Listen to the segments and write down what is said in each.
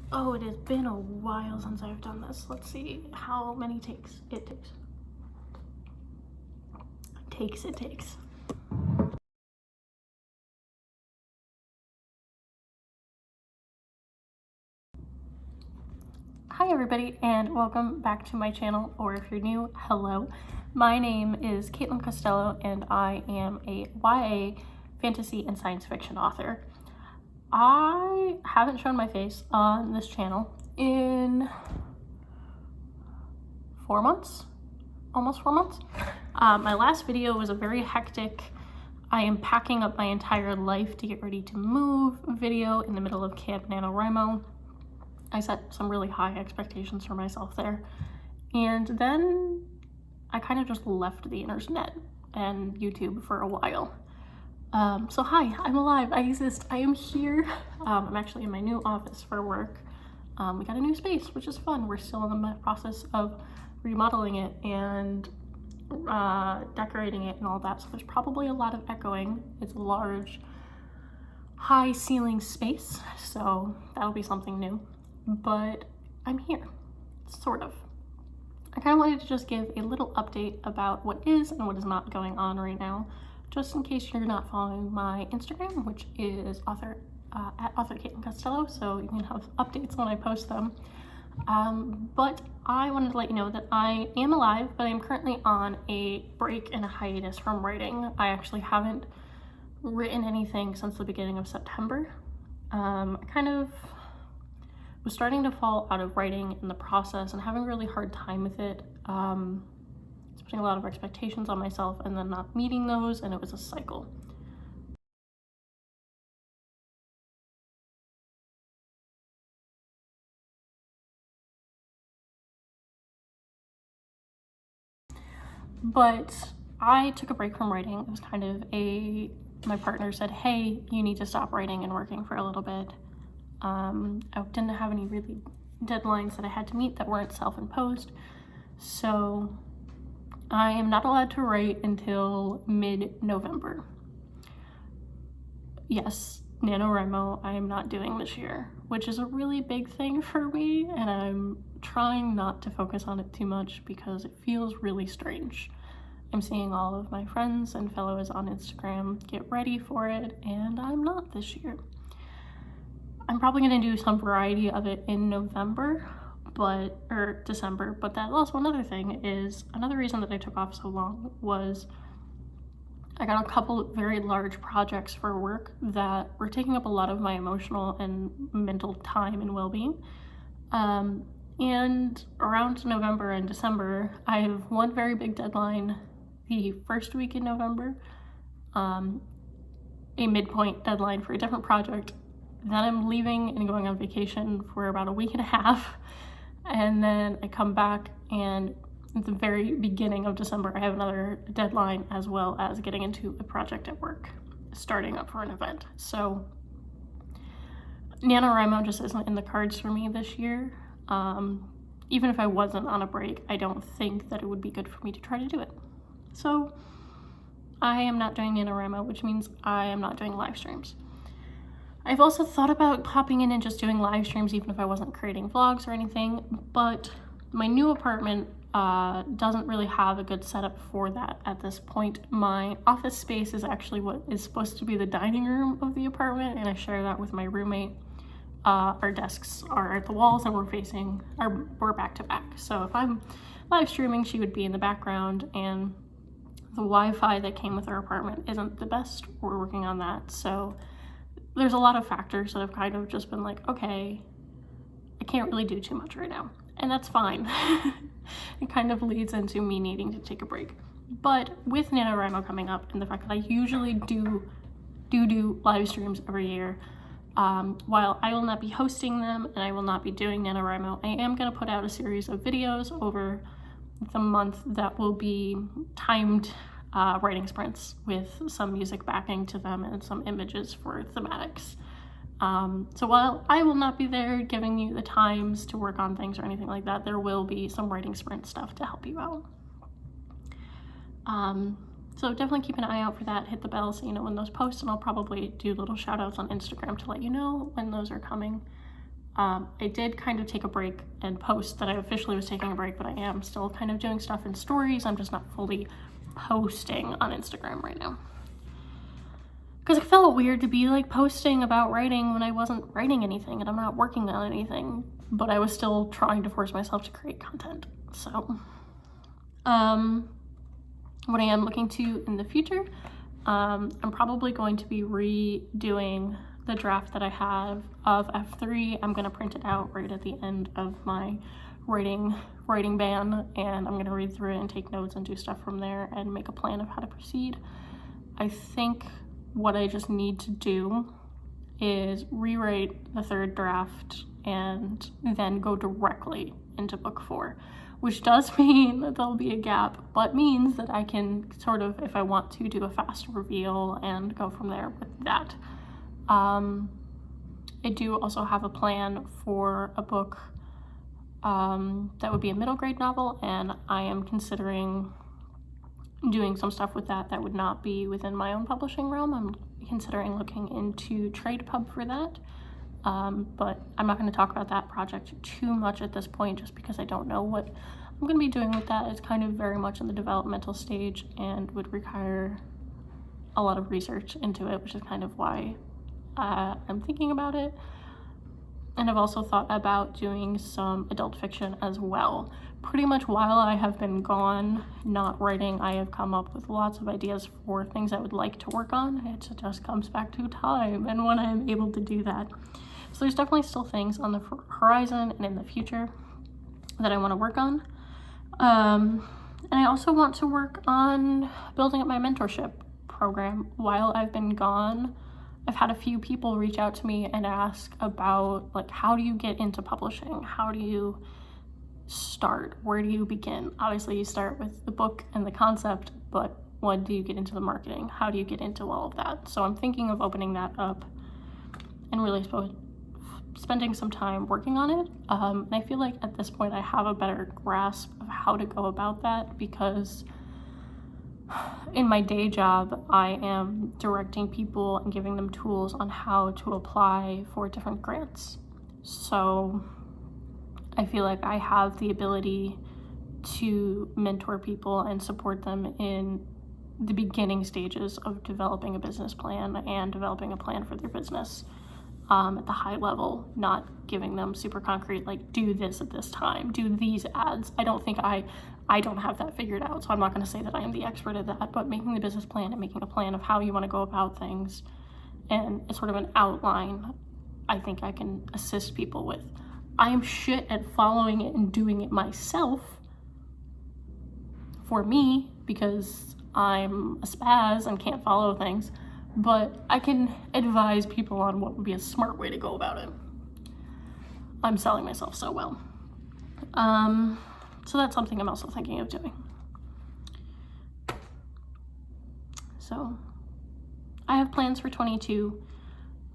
Oh, it has been a while since I've done this. Let's see how many takes it takes. It takes. Hi everybody, and welcome back to my channel, or if you're new, hello. My name is Katelyn Costello, and I am a YA fantasy and science fiction author. I haven't shown my face on this channel in 4 months, almost 4 months. My last video was a very hectic, I am packing up my entire life to get ready to move video in the middle of Camp NaNoWriMo. I set some really high expectations for myself there. And then I kind of just left the internet and YouTube for a while. So hi, I'm alive, I exist, I am here. I'm actually in my new office for work. We got a new space, which is fun. We're still in the process of remodeling it and decorating it and all that. So there's probably a lot of echoing. It's a large, high ceiling space, so that'll be something new. But I'm here, sort of. I kind of wanted to just give a little update about what is and what is not going on right now, just in case you're not following my Instagram, which is at author Katelyn Costello, so you can have updates when I post them. But I wanted to let you know that I am alive, but I'm currently on a break and a hiatus from writing. I actually haven't written anything since the beginning of September. I kind of was starting to fall out of writing in the process and having a really hard time with it. It's putting a lot of expectations on myself and then not meeting those, and it was a cycle. But I took a break from writing. It was kind of my partner said, hey, you need to stop writing and working for a little bit. I didn't have any really deadlines that I had to meet that weren't self-imposed, so I am not allowed to write until mid-November. Yes, NaNoWriMo I am not doing this year, which is a really big thing for me, and I'm trying not to focus on it too much because it feels really strange. I'm seeing all of my friends and fellows on Instagram get ready for it, and I'm not this year. I'm probably going to do some variety of it in November, or December, but that's also another thing is, another reason that I took off so long was I got a couple of very large projects for work that were taking up a lot of my emotional and mental time and well-being. And around November and December, I have one very big deadline the first week in November, a midpoint deadline for a different project. Then I'm leaving and going on vacation for about a week and a half, and then I come back, and at the very beginning of December I have another deadline, as well as getting into a project at work, starting up for an event. So NaNoWriMo just isn't in the cards for me this year. Even if I wasn't on a break, I don't think that it would be good for me to try to do it. So I am not doing NaNoWriMo, which means I am not doing live streams. I've also thought about popping in and just doing live streams even if I wasn't creating vlogs or anything, but my new apartment doesn't really have a good setup for that at this point. My office space is actually what is supposed to be the dining room of the apartment, and I share that with my roommate. Our desks are at the walls and we're back to back. So if I'm live streaming, she would be in the background, and the Wi-Fi that came with our apartment isn't the best. We're working on that. So there's a lot of factors that have kind of just been like, okay, I can't really do too much right now, and that's fine. It kind of leads into me needing to take a break. But with NaNoWriMo coming up, and the fact that I usually do live streams every year, while I will not be hosting them and I will not be doing NaNoWriMo, I am going to put out a series of videos over the month that will be timed writing sprints with some music backing to them and some images for thematics. So while I will not be there giving you the times to work on things or anything like that, there will be some writing sprint stuff to help you out. So definitely keep an eye out for that. Hit the bell so you know when those post, and I'll probably do little shout outs on Instagram to let you know when those are coming. I did kind of take a break and post that I officially was taking a break, but I am still kind of doing stuff in stories. I'm just not fully posting on Instagram right now. Because it felt weird to be like posting about writing when I wasn't writing anything and I'm not working on anything, but I was still trying to force myself to create content. So, what I am looking to in the future, I'm probably going to be redoing the draft that I have of F3. I'm going to print it out right at the end of my writing ban, and I'm going to read through it and take notes and do stuff from there and make a plan of how to proceed. I think what I just need to do is rewrite the third draft and then go directly into book 4, which does mean that there'll be a gap, but means that I can sort of, if I want to, do a fast reveal and go from there with that. I do also have a plan for a book that would be a middle grade novel, and I am considering doing some stuff with that would not be within my own publishing realm. I'm considering looking into trade pub for that, but I'm not going to talk about that project too much at this point just because I don't know what I'm going to be doing with that. It's kind of very much in the developmental stage and would require a lot of research into it, which is kind of why I'm thinking about it. And I've also thought about doing some adult fiction as well. Pretty much while I have been gone not writing, I have come up with lots of ideas for things I would like to work on. It just comes back to time and when I'm able to do that. So there's definitely still things on the horizon and in the future that I want to work on. And I also want to work on building up my mentorship program. While I've been gone, I've had a few people reach out to me and ask about, like, how do you get into publishing? How do you start? Where do you begin? Obviously, you start with the book and the concept, but when do you get into the marketing? How do you get into all of that? So I'm thinking of opening that up and really spending some time working on it. And I feel like at this point I have a better grasp of how to go about that, because in my day job, I am directing people and giving them tools on how to apply for different grants. So I feel like I have the ability to mentor people and support them in the beginning stages of developing a business plan and developing a plan for their business at the high level, not giving them super concrete, like, do this at this time, do these ads. I don't think I don't have that figured out, so I'm not going to say that I am the expert at that, but making the business plan and making a plan of how you want to go about things and sort of an outline, I think I can assist people with. I am shit at following it and doing it myself for me because I'm a spaz and can't follow things, but I can advise people on what would be a smart way to go about it. I'm selling myself so well. So that's something I'm also thinking of doing. So I have plans for 22.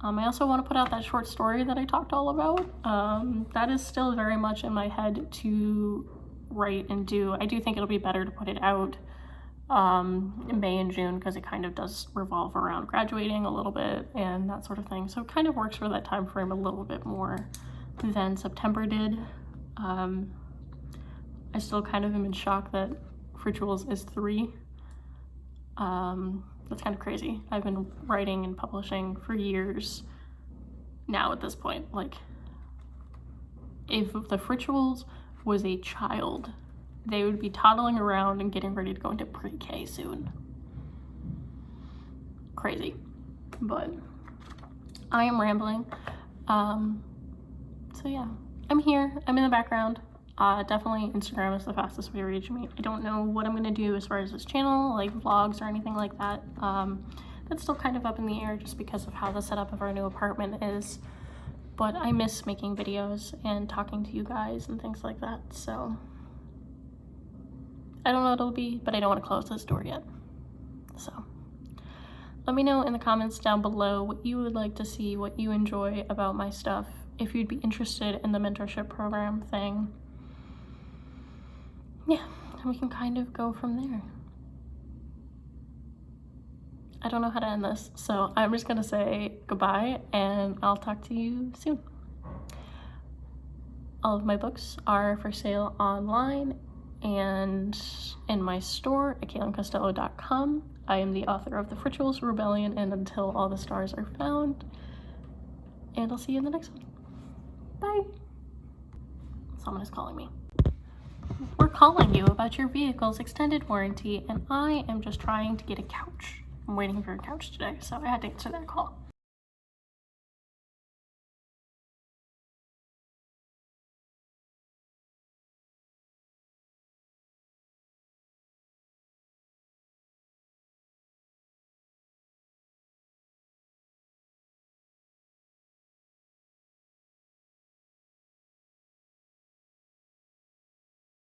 I also want to put out that short story that I talked all about. That is still very much in my head to write and do. I do think it'll be better to put it out in May and June, because it kind of does revolve around graduating a little bit and that sort of thing. So it kind of works for that time frame a little bit more than September did. I still kind of am in shock that Rituals is 3. That's kind of crazy. I've been writing and publishing for years now at this point. Like, if the Rituals was a child, they would be toddling around and getting ready to go into pre-K soon. Crazy. But I am rambling. So yeah, I'm here. I'm in the background. Definitely Instagram is the fastest way to reach me. I don't know what I'm going to do as far as this channel, like vlogs or anything like that. That's still kind of up in the air just because of how the setup of our new apartment is. But I miss making videos and talking to you guys and things like that. So I don't know what it'll be, but I don't want to close this door yet. So let me know in the comments down below what you would like to see, what you enjoy about my stuff, if you'd be interested in the mentorship program thing. Yeah, and we can kind of go from there. I don't know how to end this, so I'm just gonna say goodbye and I'll talk to you soon. All of my books are for sale online and in my store at KatelynCostello.com. I am the author of The Rituals Rebellion and Until All the Stars Are Found. And I'll see you in the next one. Bye. Someone is calling me. We're calling you about your vehicle's extended warranty, and I am just trying to get a couch. I'm waiting for a couch today, so I had to answer that call.